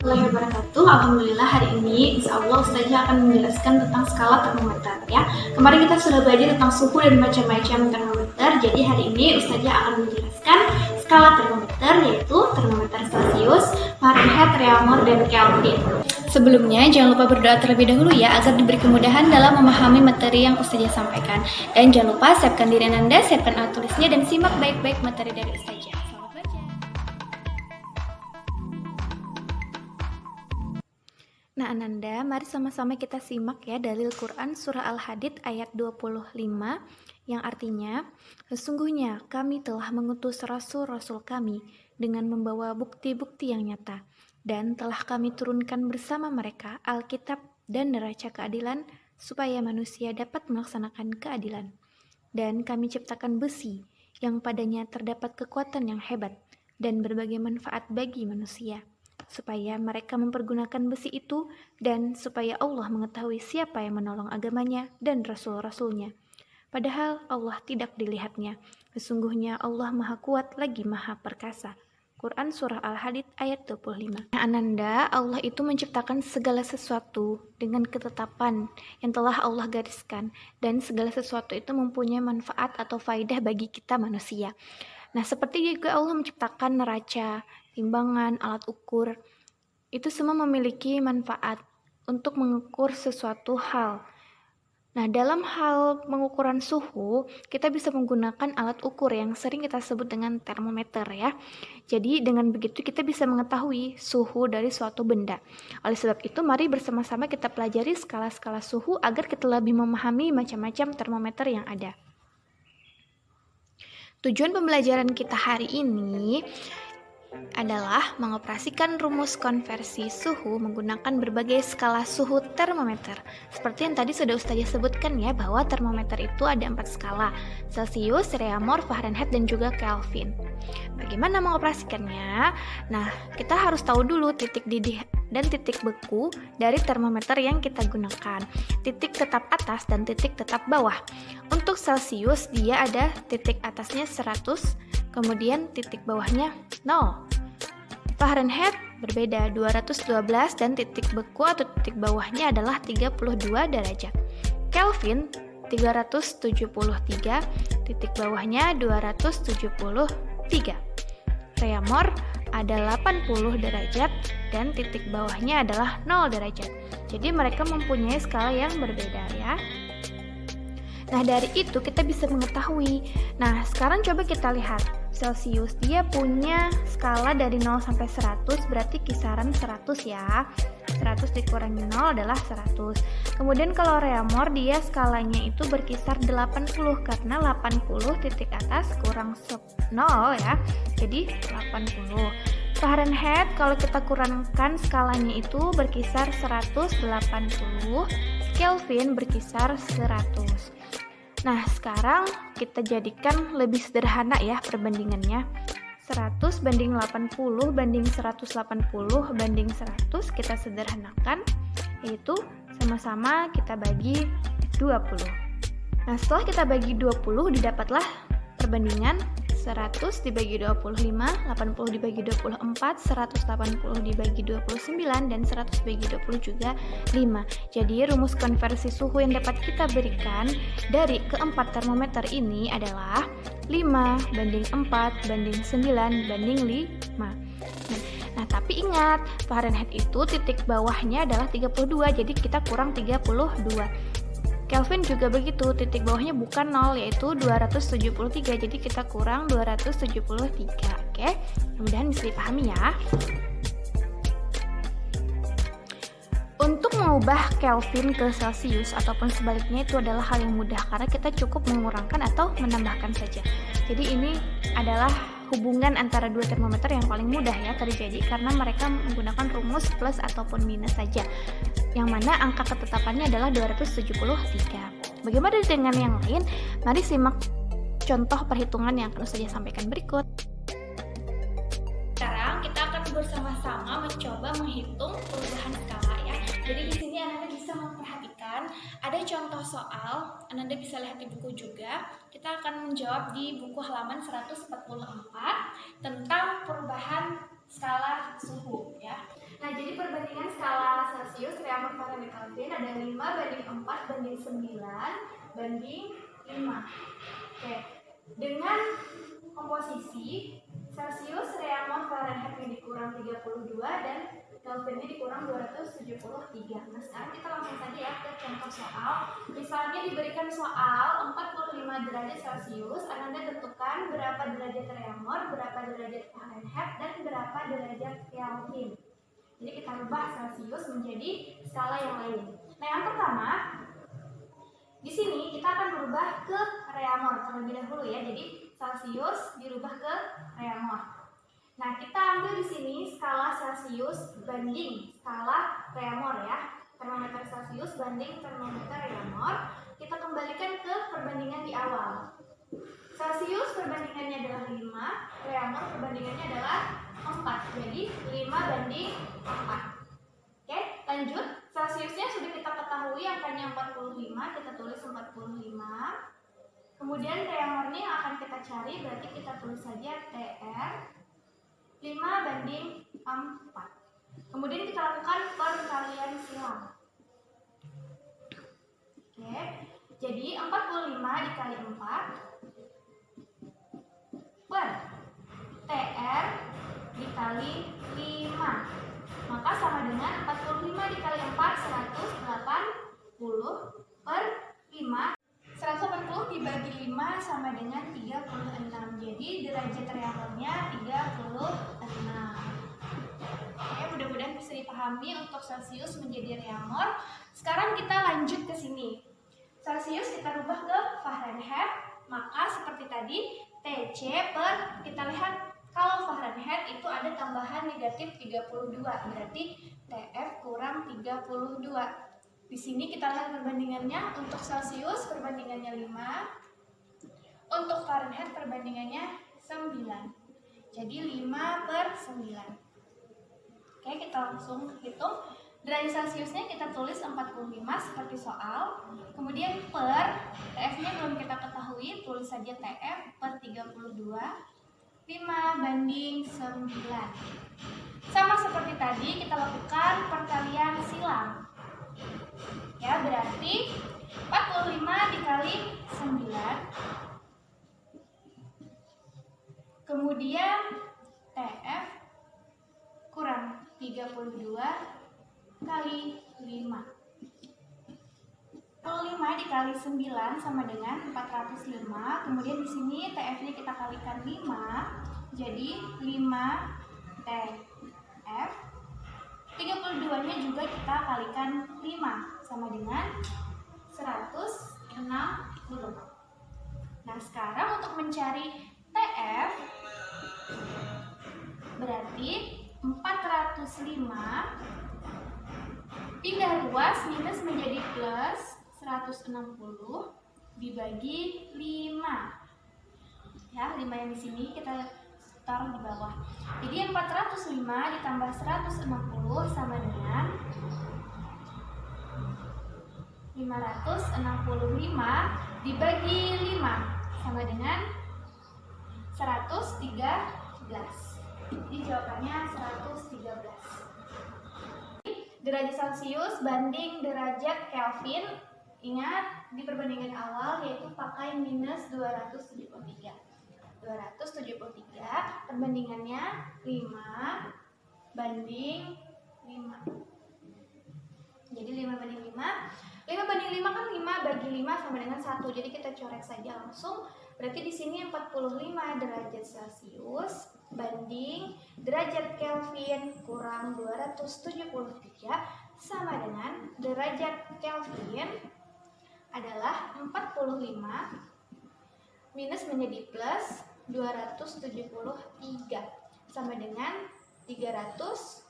Wabarakatuh. Alhamdulillah hari ini insya Allah Ustazah akan menjelaskan tentang skala termometer ya. Kemarin kita sudah belajar tentang suhu dan macam-macam termometer. Jadi hari ini Ustazah akan menjelaskan skala termometer, yaitu termometer Celcius, Fahrenheit, Reaumur, dan Kelvin. Sebelumnya jangan lupa berdoa terlebih dahulu ya agar diberi kemudahan dalam memahami materi yang Ustazah sampaikan. Dan jangan lupa siapkan diri Anda, siapkan alat tulisnya, dan simak baik-baik materi dari Ustazah. Nah Ananda, mari sama-sama kita simak ya dalil Quran surah Al-Hadid ayat 25 yang artinya, sesungguhnya kami telah mengutus rasul-rasul kami dengan membawa bukti-bukti yang nyata dan telah kami turunkan bersama mereka Alkitab dan neraca keadilan supaya manusia dapat melaksanakan keadilan. Dan kami ciptakan besi yang padanya terdapat kekuatan yang hebat dan berbagai manfaat bagi manusia, supaya mereka mempergunakan besi itu dan supaya Allah mengetahui siapa yang menolong agamanya dan rasul-rasulnya. Padahal Allah tidak dilihatnya. Sesungguhnya Allah Maha Kuat lagi Maha Perkasa. Quran Surah Al-Hadid ayat 25. Ananda, Allah itu menciptakan segala sesuatu dengan ketetapan yang telah Allah gariskan, dan segala sesuatu itu mempunyai manfaat atau faidah bagi kita manusia. Nah, seperti juga Allah menciptakan neraca, timbangan, alat ukur, itu semua memiliki manfaat untuk mengukur sesuatu hal. Nah, dalam hal pengukuran suhu, kita bisa menggunakan alat ukur yang sering kita sebut dengan termometer ya. Jadi, dengan begitu kita bisa mengetahui suhu dari suatu benda. Oleh sebab itu, mari bersama-sama kita pelajari skala-skala suhu agar kita lebih memahami macam-macam termometer yang ada. Tujuan pembelajaran kita hari ini adalah mengoperasikan rumus konversi suhu menggunakan berbagai skala suhu termometer. Seperti yang tadi sudah Ustazah sebutkan ya, bahwa termometer itu ada 4 skala: Celcius, Reaumur, Fahrenheit, dan juga Kelvin. Bagaimana mengoperasikannya? Nah, kita harus tahu dulu titik didih dan titik beku dari termometer yang kita gunakan. Titik tetap atas dan titik tetap bawah. Untuk Celcius, dia ada titik atasnya 100, kemudian titik bawahnya 0. Fahrenheit berbeda, 212, dan titik beku atau titik bawahnya adalah 32 derajat. Kelvin 373, titik bawahnya 273. Reaumur ada 80 derajat dan titik bawahnya adalah 0 derajat. Jadi mereka mempunyai skala yang berbeda ya. Nah, dari itu kita bisa mengetahui. Nah, sekarang coba kita lihat. Celcius, dia punya skala dari 0 sampai 100, berarti kisaran 100 ya. 100 dikurangi 0 adalah 100. Kemudian kalau Reaumur, dia skalanya itu berkisar 80, karena 80 titik atas kurang 0 ya. Jadi 80. Fahrenheit, kalau kita kurangkan skalanya itu berkisar 180. Kelvin berkisar 100. Nah, sekarang kita jadikan lebih sederhana ya perbandingannya. 100 banding 80 banding 180 banding 100 kita sederhanakan, yaitu sama-sama kita bagi 20. Nah, setelah kita bagi 20, didapatlah perbandingan 100 dibagi 25, 80 dibagi 24, 180 dibagi 29, dan 100 dibagi 20 juga 5. Jadi rumus konversi suhu yang dapat kita berikan dari keempat termometer ini adalah 5 banding 4 banding 9 banding 5. Nah, tapi ingat, Fahrenheit itu titik bawahnya adalah 32, jadi kita kurang 32. Kelvin juga begitu, titik bawahnya bukan 0, yaitu 273, jadi kita kurang 273. Oke, mudah-mudahan bisa dipahami ya. Untuk mengubah Kelvin ke Celcius ataupun sebaliknya itu adalah hal yang mudah, karena kita cukup mengurangkan atau menambahkan saja. Jadi ini adalah hubungan antara dua termometer yang paling mudah ya terjadi, karena mereka menggunakan rumus plus ataupun minus saja, yang mana angka ketetapannya adalah 273. Bagaimana dengan yang lain? Mari simak contoh perhitungan yang akan saya sampaikan berikut. Sekarang kita akan bersama-sama mencoba menghitung perubahan skala ya. Jadi di sini Anda bisa memperhatikan ada contoh soal, Anda bisa lihat di buku juga. Kita akan menjawab di buku halaman 144 tentang perubahan skala suhu ya. Nah, jadi perbandingan skala Celsius, Reaumur, Fahrenheit, Kelvin ada 5:4:9 banding 5. Oke, dengan komposisi Celsius, Reaumur, Fahrenheit dikurang 32 dan Kelvin dikurang 273. Nah, sekarang kita langsung saja ya ke contoh soal. Misalnya diberikan soal 45 derajat Celsius, Anda tentukan berapa derajat Reaumur, berapa derajat Fahrenheit, dan berapa derajat Kelvin. Jadi kita rubah Celsius menjadi skala yang lain. Nah, yang pertama, di sini kita akan berubah ke Reaumur terlebih dahulu ya. Jadi Celsius dirubah ke Reaumur. Nah, kita ambil di sini skala Celsius banding skala Reaumur ya. Termometer Celsius banding termometer Reaumur. Kita kembalikan ke perbandingan di awal. Celsius perbandingannya adalah 5, Reaumur perbandingannya adalah 4. Jadi 5:4. Oke, lanjut. Celsiusnya sudah kita ketahui angkanya 45, kita tulis 45. Kemudian Reaumurnya yang akan kita cari, berarti kita tulis saja TR 5:4. Kemudian kita lakukan perkalian silang. Oke, jadi 45 dikali 4 per TR dikali 5. Maka sama dengan 45 dikali 4, 180 per 5. 180 dibagi 5 sama dengan 36. Jadi derajat Reaumurnya 36. Oke, mudah-mudahan bisa dipahami untuk Celsius menjadi Reaumur. Sekarang kita lanjut ke sini. Celsius kita rubah ke Fahrenheit. Maka seperti tadi TC per, kita lihat kalau Fahrenheit itu ada tambahan negatif 32. Berarti TF kurang 32. Di sini kita lihat perbandingannya. Untuk Celsius perbandingannya 5, untuk Fahrenheit perbandingannya 9. Jadi 5/9. Oke, kita langsung hitung. Derajat Celsiusnya kita tulis 45 seperti soal. Kemudian per, TF-nya belum kita ketahui, tulis saja TF per 32. 5/9. Sama seperti tadi, kita lakukan perkalian silang. Ya, berarti 45 dikali 9. Kemudian TF kurang 32 kali 5. 45 dikali 9 sama dengan 405. Kemudian di sini TF-nya kita kalikan 5. Jadi 5 TF. 32-nya juga kita kalikan 5 sama dengan 160. Nah, sekarang untuk mencari TF berarti 405 pindah ruas minus menjadi plus 160 dibagi 5. Ya, 5 yang di sini kita taruh di bawah. Jadi 405 ditambah 160 sama dengan 565 dibagi 5 sama dengan 113. Jadi jawabannya 113. Derajat Celsius banding derajat Kelvin. Ingat di perbandingan awal yaitu pakai minus 273. 273 perbandingannya 5 banding 5. Jadi 5/5. 5/5 kan 5 bagi 5 sama dengan 1. Jadi kita coret saja langsung. Berarti di sini 45 derajat Celsius banding derajat Kelvin kurang 273 sama dengan derajat Kelvin adalah 45 minus menjadi plus 273 sama dengan 318.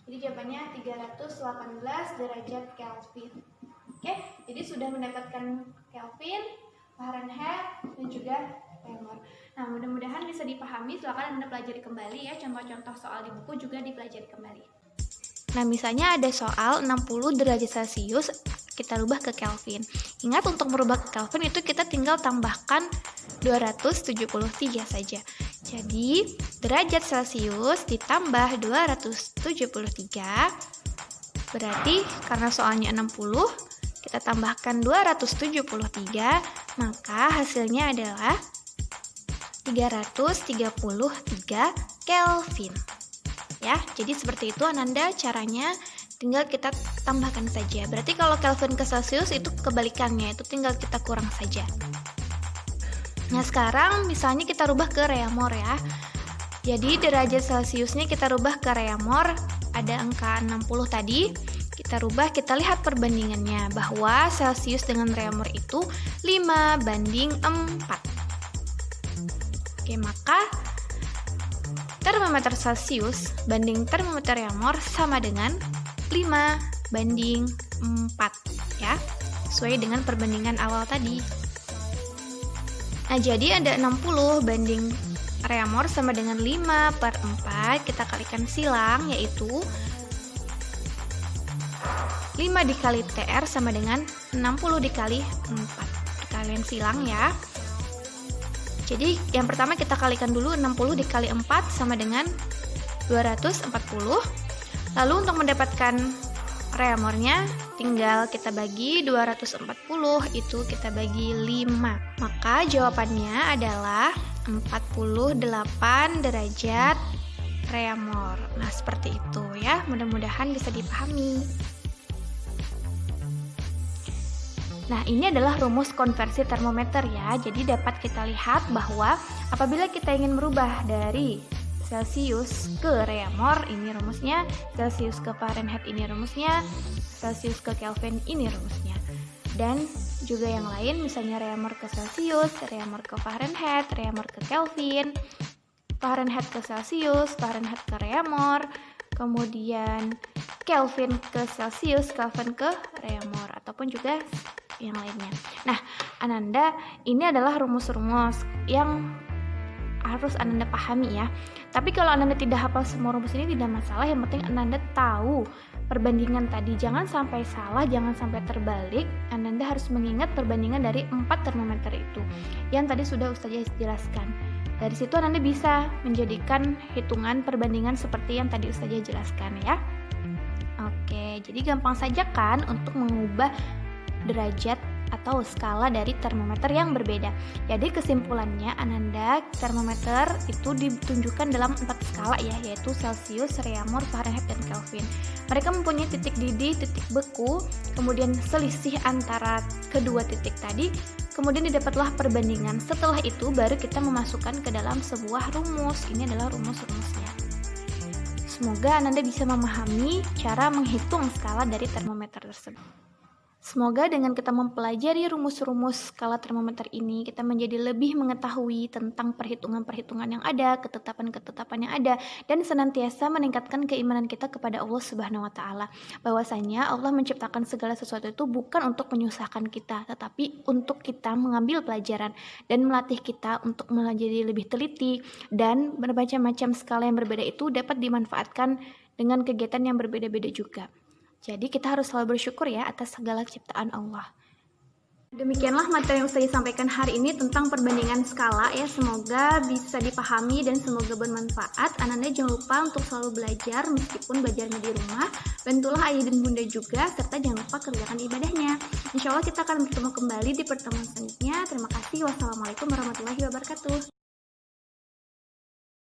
Jadi jawabannya 318 derajat Kelvin. Oke, jadi sudah mendapatkan Kelvin, Fahrenheit, dan juga Reaumur. Nah, mudah-mudahan bisa dipahami. Silakan Anda pelajari kembali ya. Contoh-contoh soal di buku juga dipelajari kembali. Nah, misalnya ada soal 60 derajat Celsius, kita rubah ke Kelvin. Ingat, untuk merubah ke Kelvin itu kita tinggal tambahkan 273 saja. Jadi, derajat Celcius ditambah 273, berarti karena soalnya 60, kita tambahkan 273, maka hasilnya adalah 333 Kelvin. Ya, jadi seperti itu Ananda caranya, tinggal kita tambahkan saja. Berarti kalau Kelvin ke Celcius itu kebalikannya, itu tinggal kita kurang saja. Nah, sekarang misalnya kita rubah ke reamor ya. Jadi derajat Celciusnya kita rubah ke reamor, ada angka 60 tadi. Kita rubah, kita lihat perbandingannya bahwa Celcius dengan reamor itu 5:4. Oke, maka termometer Celcius banding termometer reamor sama dengan 5:4 ya, sesuai dengan perbandingan awal tadi. Nah, jadi ada 60 banding reamor sama dengan 5/4, kita kalikan silang, yaitu 5 dikali TR sama dengan 60 dikali 4. Kalian silang ya. Jadi yang pertama kita kalikan dulu 60 dikali 4 sama dengan 240. Lalu untuk mendapatkan reamornya tinggal kita bagi 240, itu kita bagi 5. Maka jawabannya adalah 48 derajat reamor. Nah, seperti itu ya. Mudah-mudahan bisa dipahami. Nah, ini adalah rumus konversi termometer ya. Jadi dapat kita lihat bahwa apabila kita ingin merubah dari Celcius ke reamor, ini rumusnya, Celcius ke Fahrenheit, ini rumusnya, Celcius ke Kelvin, ini rumusnya. Dan juga yang lain, misalnya reamor ke Celcius, reamor ke Fahrenheit, reamor ke Kelvin, Fahrenheit ke Celcius, Fahrenheit ke reamor, kemudian Kelvin ke Celcius, Kelvin ke reamor, ataupun juga yang lainnya. Nah, Ananda, ini adalah rumus-rumus yang harus Ananda pahami ya. Tapi kalau Ananda tidak hafal semua rumus ini tidak masalah, yang penting Ananda tahu perbandingan tadi. Jangan sampai salah, jangan sampai terbalik. Ananda harus mengingat perbandingan dari 4 termometer itu yang tadi sudah Ustazah jelaskan. Dari situ Ananda bisa menjadikan hitungan perbandingan seperti yang tadi Ustazah jelaskan ya. Oke, jadi gampang saja kan untuk mengubah derajat atau skala dari termometer yang berbeda. Jadi kesimpulannya, Ananda, termometer itu ditunjukkan dalam 4 skala ya, yaitu Celcius, reamor, Fahrenheit, dan Kelvin. Mereka mempunyai titik didih, titik beku, kemudian selisih antara kedua titik tadi, kemudian didapatlah perbandingan. Setelah itu baru kita memasukkan ke dalam sebuah rumus. Ini adalah rumus-rumusnya. Semoga Ananda bisa memahami cara menghitung skala dari termometer tersebut. Semoga dengan kita mempelajari rumus-rumus skala termometer ini, kita menjadi lebih mengetahui tentang perhitungan-perhitungan yang ada, ketetapan-ketetapan yang ada, dan senantiasa meningkatkan keimanan kita kepada Allah Subhanahu wa Ta'ala. Bahwasanya Allah menciptakan segala sesuatu itu bukan untuk menyusahkan kita, tetapi untuk kita mengambil pelajaran dan melatih kita untuk menjadi lebih teliti, dan bermacam-macam skala yang berbeda itu dapat dimanfaatkan dengan kegiatan yang berbeda-beda juga. Jadi kita harus selalu bersyukur ya atas segala ciptaan Allah. Demikianlah materi yang saya sampaikan hari ini tentang perbandingan skala ya. Semoga bisa dipahami dan semoga bermanfaat. Ananda jangan lupa untuk selalu belajar meskipun belajarnya di rumah. Bantulah ayah dan bunda juga, serta jangan lupa kerjakan ibadahnya. Insya Allah kita akan bertemu kembali di pertemuan selanjutnya. Terima kasih. Wassalamualaikum warahmatullahi wabarakatuh.